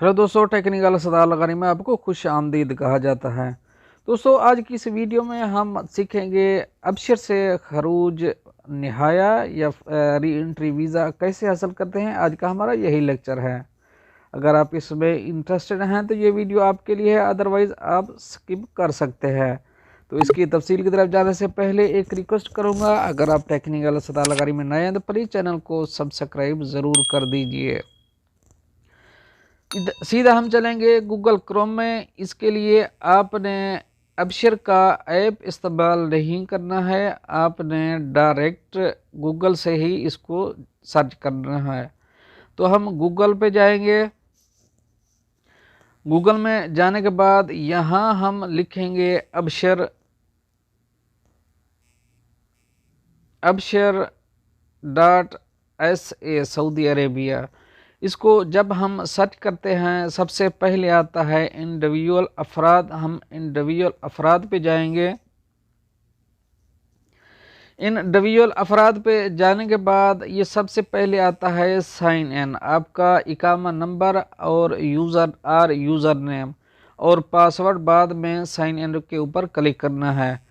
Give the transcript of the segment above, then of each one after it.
Hello दोस्तों, technical सलाह लगाने में आपको खुश आमदीद कहा जाता है। दोस्तों, आज की इस वीडियो में हम सीखेंगे अबशर से खरूज निहाया या री एंट्री वीज़ा कैसे हासिल करते हैं। आज का हमारा यही लेक्चर है। अगर आप इसमें इंटरेस्टेड हैं तो ये वीडियो आपके लिए है, अदरवाइज़ आप स्किप कर सकते हैं। तो इसकी तफसील की तरफ जाने से पहले एक रिक्वेस्ट करूँगा, अगर आप टेक्निकल सलाह लगाने में नए हैं तो प्लीज़ चैनल को सब्सक्राइब ज़रूर कर दीजिए। सीधा हम चलेंगे गूगल क्रोम में। इसके लिए आपने अबशर का ऐप इस्तेमाल नहीं करना है, आपने डायरेक्ट गूगल से ही इसको सर्च करना है। तो हम गूगल पे जाएंगे। गूगल में जाने के बाद यहाँ हम लिखेंगे अबशर .sa सऊदी अरेबिया। इसको जब हम सर्च करते हैं सबसे पहले आता है इंडिविजुअल अफराद। हम इंडिविजुअल अफराद पे जाएंगे। इंडिविजुअल अफराद पे जाने के बाद ये सबसे पहले आता है साइन इन। आपका इकामा नंबर और यूज़र नेम और पासवर्ड बाद में साइन इन के ऊपर क्लिक करना है।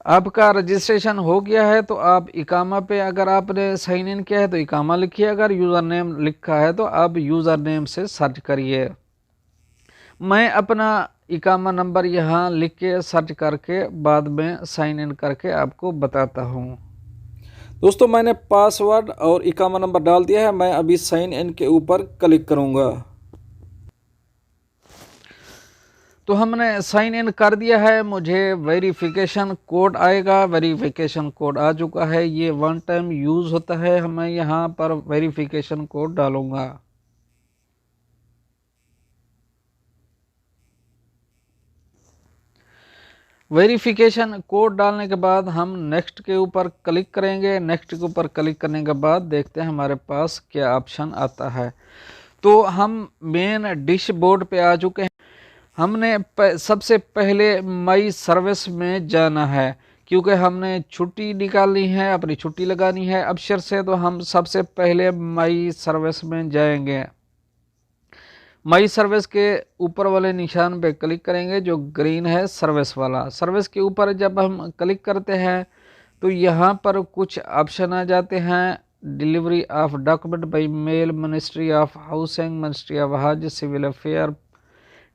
आपका रजिस्ट्रेशन हो गया है तो आप इकामा पे, अगर आपने साइन इन किया है तो इकामा लिखिए, अगर यूज़र नेम लिखा है तो आप यूज़र नेम से सर्च करिए। मैं अपना इकामा नंबर यहाँ लिख के सर्च करके बाद में साइन इन करके आपको बताता हूँ। दोस्तों, मैंने पासवर्ड और इकामा नंबर डाल दिया है। मैं अभी साइन इन के ऊपर क्लिक करूँगा। तो हमने साइन इन कर दिया है। मुझे वेरिफिकेशन कोड आएगा। वेरिफिकेशन कोड आ चुका है। ये वन टाइम यूज़ होता है। मैं यहाँ पर वेरिफिकेशन कोड डालूँगा। वेरिफिकेशन कोड डालने के बाद हम नेक्स्ट के ऊपर क्लिक करेंगे। नेक्स्ट के ऊपर क्लिक करने के बाद देखते हैं हमारे पास क्या ऑप्शन आता है। तो हम मेन डैशबोर्ड पे आ चुके हैं। हमने सबसे पहले माई सर्विस में जाना है, क्योंकि हमने छुट्टी निकालनी है, अपनी छुट्टी लगानी है अबशर से। तो हम सबसे पहले माई सर्विस में जाएंगे। माई सर्विस के ऊपर वाले निशान पे क्लिक करेंगे जो ग्रीन है, सर्विस वाला। सर्विस के ऊपर जब हम क्लिक करते हैं तो यहाँ पर कुछ ऑप्शन आ जाते हैं। Delivery of document by mail, ministry of housing, ministry of Hajj, civil affair.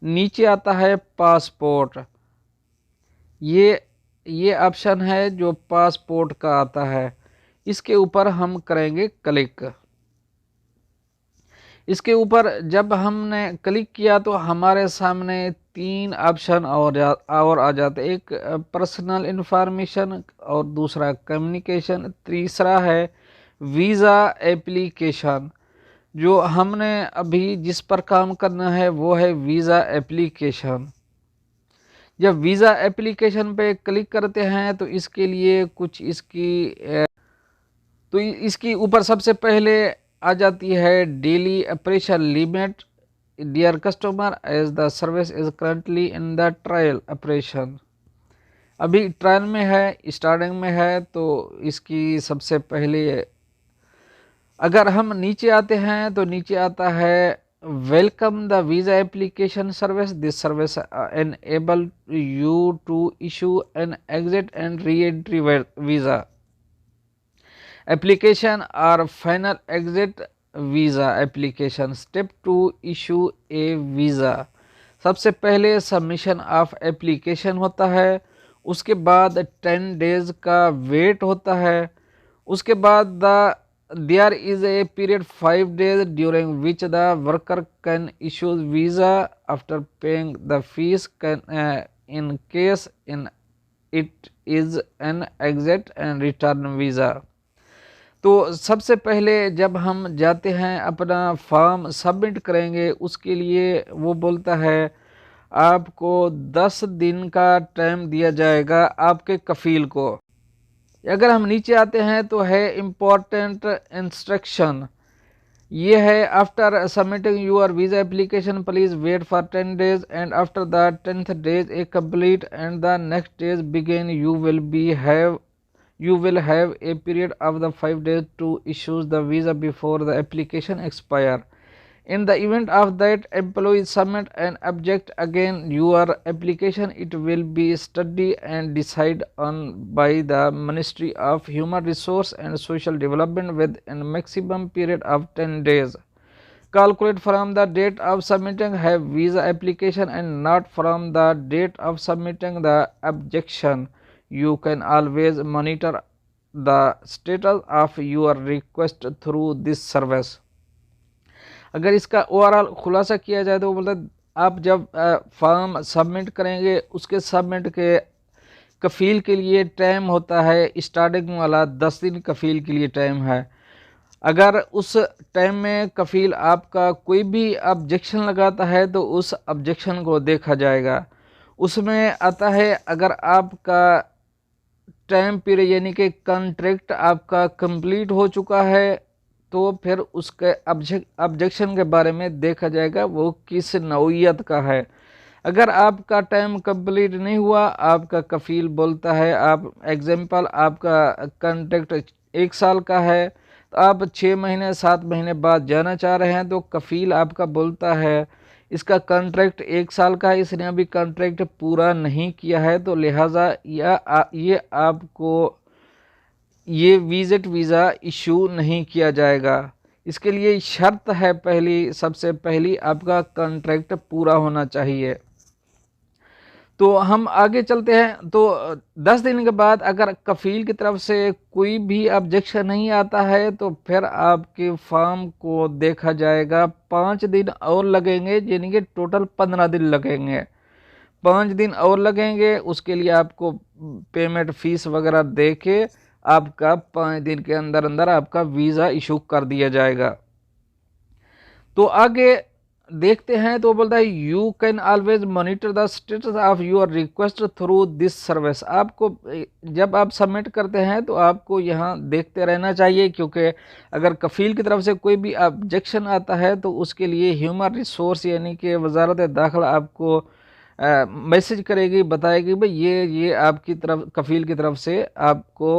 नीचे आता है पासपोर्ट। ये ऑप्शन है जो पासपोर्ट का आता है। इसके ऊपर हम करेंगे क्लिक। इसके ऊपर जब हमने क्लिक किया तो हमारे सामने तीन ऑप्शन और आ जाते। एक पर्सनल इंफॉर्मेशन और दूसरा कम्युनिकेशन, तीसरा है वीज़ा एप्लीकेशन। जो हमने अभी जिस पर काम करना है वो है वीज़ा एप्लीकेशन। जब वीज़ा एप्लीकेशन पे क्लिक करते हैं तो इसके लिए कुछ इसकी ऊपर सबसे पहले आ जाती है daily operation limit. Dear customer, as the service is currently in the trial operation. अभी ट्रायल में है, स्टार्टिंग में है। तो इसकी सबसे पहले अगर हम नीचे आते हैं तो नीचे आता है welcome the visa application service. This service enable you to issue an exit and re entry visa application और final exit visa application. Step to issue a visa. सबसे पहले सबमिशन ऑफ एप्लीकेशन होता है, उसके बाद 10 डेज का wait होता है, उसके बाद there is a period 5 days during which the worker can issue visa after paying the fees in case it is an exit and return visa। तो सबसे पहले जब हम जाते हैं अपना फॉर्म सबमिट करेंगे, उसके लिए वो बोलता है आपको 10 दिन का टाइम दिया जाएगा आपके कफील को। अगर हम नीचे आते हैं तो है इम्पोर्टेंट इंस्ट्रक्शन। ये है after submitting your visa application please wait for 10 days and after the 10th days a complete and the next days begin you will have a period of the 5 days to issues the visa before the application expire. In the event of that employee submit an object again your application, it will be studied and decided on by the Ministry of Human Resource and Social Development within a maximum period of 10 days. Calculate from the date of submitting have visa application and not from the date of submitting the objection. You can always monitor the status of your request through this service. अगर इसका overall खुलासा किया जाए तो बोलते आप जब form submit करेंगे उसके सबमिट के कफ़ील के लिए टाइम होता है, स्टार्टिंग वाला 10 दिन कफ़ील के लिए टाइम है। अगर उस टाइम में कफ़ील आपका कोई भी ऑब्जेक्शन लगाता है तो उस ऑब्जेक्शन को देखा जाएगा। उसमें आता है अगर आपका टाइम पीरियड यानी कि कॉन्ट्रैक्ट आपका कंप्लीट हो चुका है तो फिर उसके ऑब्जेक्शन के बारे में देखा जाएगा वो किस नौइयत का है। अगर आपका टाइम कंप्लीट नहीं हुआ, आपका कफ़ील बोलता है, आप एग्जांपल आपका कॉन्ट्रैक्ट 1 साल का है तो आप 6 महीने 7 महीने बाद जाना चाह रहे हैं तो कफ़ील आपका बोलता है इसका कॉन्ट्रैक्ट 1 साल का है, इसने अभी कॉन्ट्रैक्ट पूरा नहीं किया है तो लिहाजा ये आपको ये विजिट वीज़ा इशू नहीं किया जाएगा। इसके लिए शर्त है सबसे पहली आपका कॉन्ट्रैक्ट पूरा होना चाहिए। तो हम आगे चलते हैं। तो 10 दिन के बाद अगर कफ़ील की तरफ से कोई भी ऑब्जेक्शन नहीं आता है तो फिर आपके फॉर्म को देखा जाएगा। 5 दिन और लगेंगे यानी कि टोटल 15 दिन लगेंगे। 5 दिन और लगेंगे, उसके लिए आपको पेमेंट फ़ीस वगैरह दे के आपका 5 दिन के अंदर अंदर आपका वीज़ा इशू कर दिया जाएगा। तो आगे देखते हैं तो बोलता है you can always monitor the status of your request through this service. आपको जब आप सबमिट करते हैं तो आपको यहाँ देखते रहना चाहिए, क्योंकि अगर कफ़ील की तरफ से कोई भी ऑब्जेक्शन आता है तो उसके लिए ह्यूमन रिसोर्स यानी कि वजारत दाखिला आपको मैसेज करेगी, बताएगी भाई ये आपकी तरफ कफ़ील की तरफ से आपको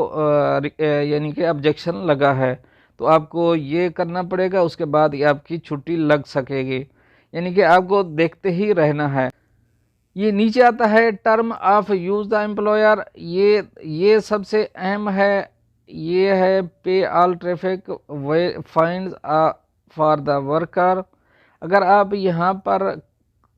यानी कि ऑब्जेक्शन लगा है तो आपको ये करना पड़ेगा, उसके बाद ये आपकी छुट्टी लग सकेगी। यानी कि आपको देखते ही रहना है। ये नीचे आता है term of use the employer, ये सबसे अहम है। ये है pay all traffic fines for the worker. अगर आप यहाँ पर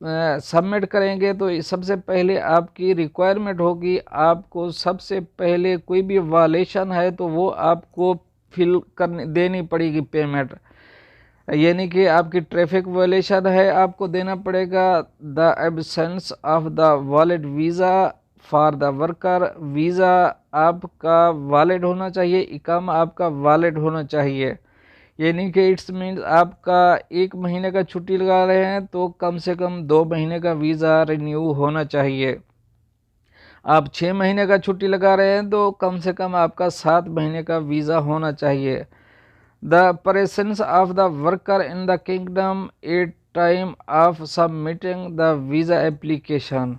सबमिट करेंगे तो सबसे पहले आपकी रिक्वायरमेंट होगी, आपको सबसे पहले कोई भी वायलेशन है तो वो आपको फिल करने देनी पड़ेगी पेमेंट। यानी कि आपकी ट्रैफिक वायलेशन है, आपको देना पड़ेगा the absence of the valid visa for the worker. Visa आपका वैलिड होना चाहिए, इकामा आपका वैलिड होना चाहिए। यानी कि इट्स मीन्स आपका 1 महीने का छुट्टी लगा रहे हैं तो कम से कम 2 महीने का वीज़ा रिन्यू होना चाहिए। आप 6 महीने का छुट्टी लगा रहे हैं तो कम से कम आपका 7 महीने का वीज़ा होना चाहिए। The presence of the worker in the kingdom at time of submitting the visa application.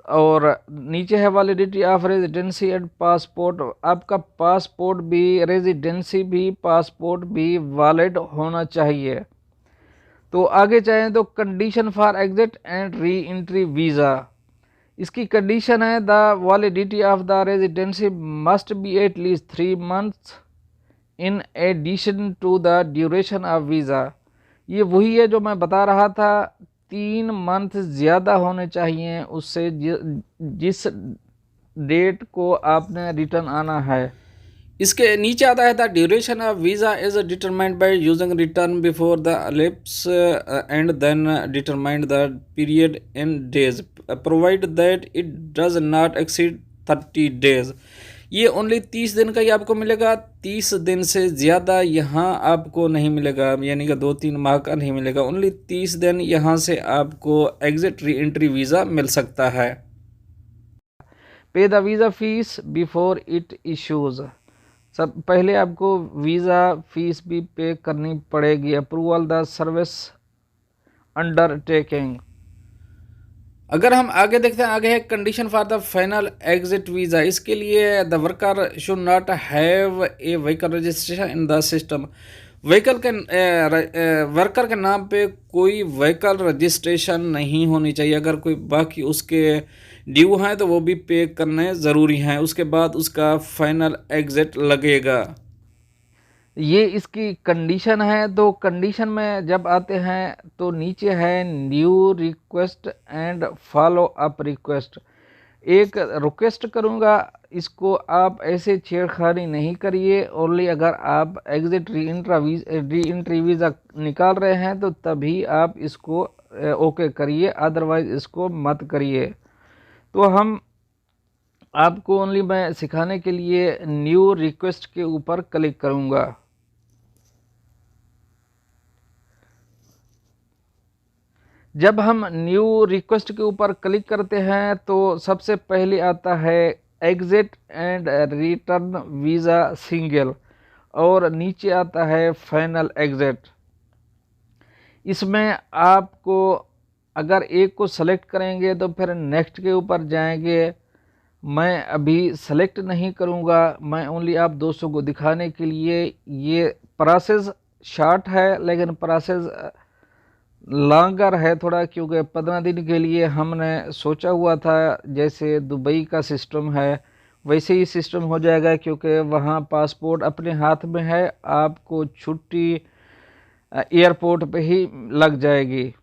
और नीचे है validity of residency and passport. आपका पासपोर्ट भी, रेजिडेंसी भी, पासपोर्ट भी वैलिड होना चाहिए। तो आगे चाहें तो condition for exit and re entry visa. इसकी कंडीशन है the validity of the residency must be at least 3 months in addition to the duration of visa. ये वही है जो मैं बता रहा था, 3 मंथ ज़्यादा होने चाहिए उससे जिस डेट को आपने रिटर्न आना है। इसके नीचे आता है the duration of visa is determined by using return before the elapse and then determined the period in days provide that it does not exceed 30 days। ये ओनली 30 दिन का ही आपको मिलेगा, 30 दिन से ज़्यादा यहाँ आपको नहीं मिलेगा, यानी कि 2-3 माह का नहीं मिलेगा। ओनली 30 दिन यहाँ से आपको एग्जिट री एंट्री वीज़ा मिल सकता है। पे the visa fees before it issues. सब पहले आपको वीज़ा फीस भी पे करनी पड़ेगी। Approval the service undertaking. अगर हम आगे देखते हैं, आगे है condition for the final exit visa. इसके लिए the worker should not have a vehicle registration in the system. Vehicle के वर्कर के नाम पे कोई व्हीकल रजिस्ट्रेशन नहीं होनी चाहिए। अगर कोई बाकी उसके ड्यू हैं तो वो भी पे करने ज़रूरी हैं, उसके बाद उसका फाइनल एग्जिट लगेगा। ये इसकी कंडीशन है। तो कंडीशन में जब आते हैं तो नीचे है new request and follow up request. एक रिक्वेस्ट करूँगा, इसको आप ऐसे छेड़खानी नहीं करिए। ओनली अगर आप एग्जिट री एंट्री वीज़ा निकाल रहे हैं तो तभी आप इसको ओके करिए, अदरवाइज इसको मत करिए। तो हम आपको ओनली मैं सिखाने के लिए न्यू रिक्वेस्ट के ऊपर क्लिक करूँगा। जब हम न्यू रिक्वेस्ट के ऊपर क्लिक करते हैं तो सबसे पहले आता है exit and return visa single, और नीचे आता है फाइनल एग्जिट। इसमें आपको अगर एक को सेलेक्ट करेंगे तो फिर नेक्स्ट के ऊपर जाएंगे। मैं अभी सेलेक्ट नहीं करूंगा, मैं ओनली आप दोस्तों को दिखाने के लिए। ये प्रोसेस शॉर्ट है लेकिन प्रोसेस लॉन्गर है थोड़ा, क्योंकि 15 दिन के लिए हमने सोचा हुआ था। जैसे दुबई का सिस्टम है वैसे ही सिस्टम हो जाएगा, क्योंकि वहाँ पासपोर्ट अपने हाथ में है, आपको छुट्टी एयरपोर्ट पे ही लग जाएगी।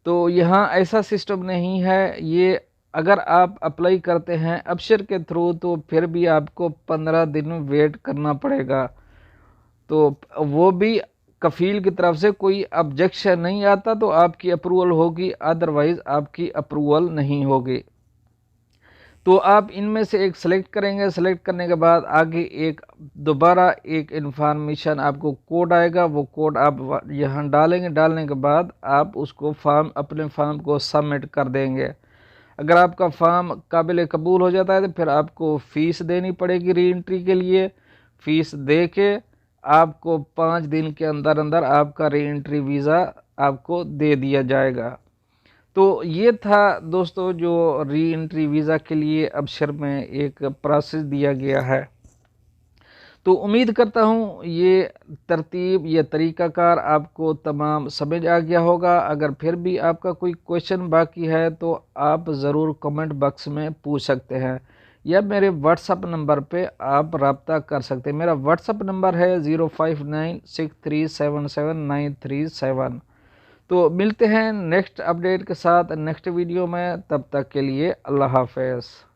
तो यहाँ ऐसा सिस्टम नहीं है। ये अगर आप अप्लाई करते हैं अबशर के थ्रू तो फिर भी आपको 15 दिन वेट करना पड़ेगा। तो वो भी कफील की तरफ से कोई ऑब्जेक्शन नहीं आता तो आपकी अप्रूवल होगी, अदरवाइज आपकी अप्रूवल नहीं होगी। तो आप इनमें से एक सेलेक्ट करेंगे। सेलेक्ट करने के बाद आगे एक दोबारा एक इंफॉर्मेशन आपको कोड आएगा, वो कोड आप यहाँ डालेंगे। डालने के बाद आप उसको अपने फॉर्म को सबमिट कर देंगे। अगर आपका फॉर्म काबिल कबूल हो जाता है तो फिर आपको फ़ीस देनी पड़ेगी री एंट्री के लिए। फ़ीस दे के आपको 5 दिन के अंदर अंदर आपका री एंट्री वीज़ा आपको दे दिया जाएगा। तो ये था दोस्तों जो री एंट्री वीज़ा के लिए अबशर में एक प्रोसेस दिया गया है। तो उम्मीद करता हूँ ये तरतीब, ये तरीक़ाकार आपको तमाम समझ आ गया होगा। अगर फिर भी आपका कोई क्वेश्चन बाकी है तो आप ज़रूर कमेंट बॉक्स में पूछ सकते हैं, या मेरे व्हाट्सअप नंबर पे आप रब्ता कर सकते हैं। मेरा व्हाट्सअप नंबर है 0596377937। तो मिलते हैं नेक्स्ट अपडेट के साथ नेक्स्ट वीडियो में। तब तक के लिए अल्लाह हाफ़िज़।